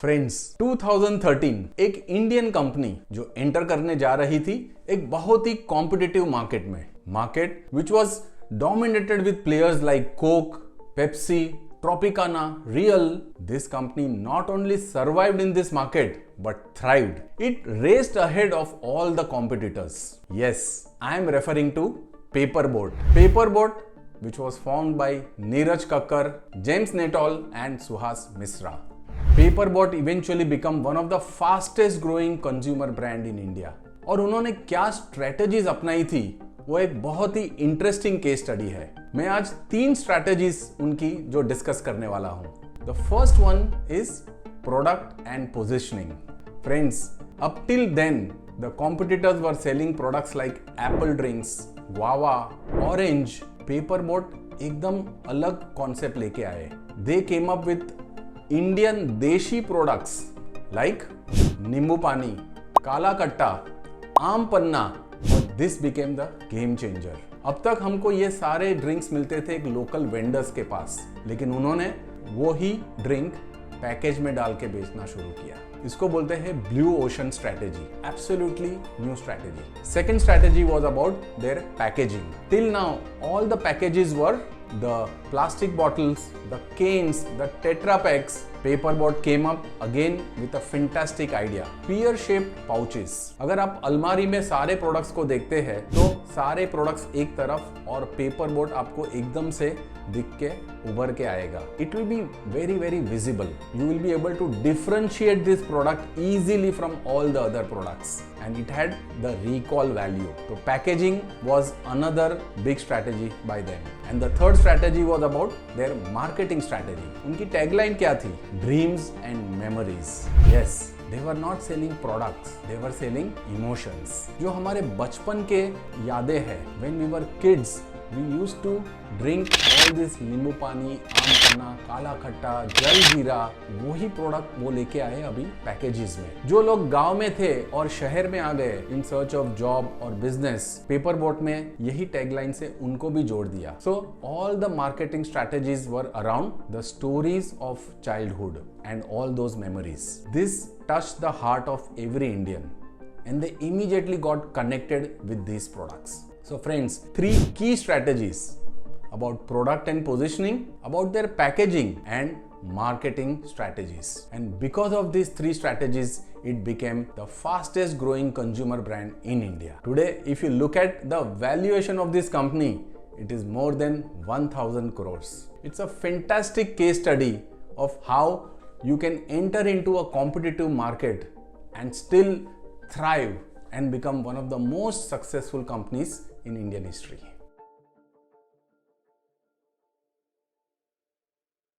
Friends 2013 एक Indian company जो enter करने जा रही थी एक बहुत ही competitive market which was dominated with players like Coke, Pepsi, Tropicana, Real. This company not only survived in this market but thrived. It raced ahead of all the competitors. Yes, I am referring to Paperboat. Paperboat, which was formed by Neeraj Kakkar, James Netol and Suhas Misra. Paperboat eventually became one of the fastest growing consumer brand in India. और उन्होंने क्या strategies अपनाई थी वो एक बहुत ही interesting case study है। मैं आज 3 स्ट्रेटेजीज उनकी जो डिस्कस करने वाला हूं। The first one is product and positioning. Friends, up till then the competitors were selling products like apple drinks, guava, orange. Paper Boat एकदम अलग कॉन्सेप्ट लेके आए। They came up with Indian desi products like nimbu pani, kala khatta, aam panna, और this became the game changer. अब तक हमको ये सारे ड्रिंक्स मिलते थे एक लोकल वेंडर्स के पास, लेकिन उन्होंने वो ही ड्रिंक पैकेज में डाल के बेचना शुरू किया। इसको बोलते हैं blue ocean strategy. Absolutely new strategy. Second strategy was about their packaging. Till now all the packages were the plastic bottles, the cans, the Tetra Paks. Paperboat came up again with a fantastic idea. Pear shaped pouches. अगर आप अलमारी में सारे products को देखते हैं तो सारे प्रोडक्ट्स एक तरफ और पेपरबोट आपको एकदम से दिख के उभर के आएगा। It will be very very visible. You will be able to differentiate this product easily from all the other products. And it had the recall value. So packaging was another big strategy by them. And the third strategy was about their marketing strategy. उनकी tagline क्या थी? Dreams and memories. Yes, they were not selling products. They were selling emotions. जो हमारे बचपन के यादें हैं, when we were kids, we used to drink all this नींबू पानी, आम पन्ना, काला खट्टा, जल जीरा। वही प्रोडक्ट वो लेके आए अभी पैकेजेस में। जो लोग गांव में थे और शहर में आ गए इन सर्च ऑफ जॉब और बिजनेस, पेपरबोट में यही टैगलाइन से उनको भी जोड़ दिया। So all the marketing strategies were around the stories of childhood and all those memories. This touched the heart of every Indian and they immediately got connected with these products. So friends, 3 key strategies about product and positioning, about their packaging and marketing strategies. And because of these 3 strategies, it became the fastest growing consumer brand in India. Today, if you look at the valuation of this company, it is more than 1000 crores. It's a fantastic case study of how you can enter into a competitive market and still thrive and become one of the most successful companies in Indian history.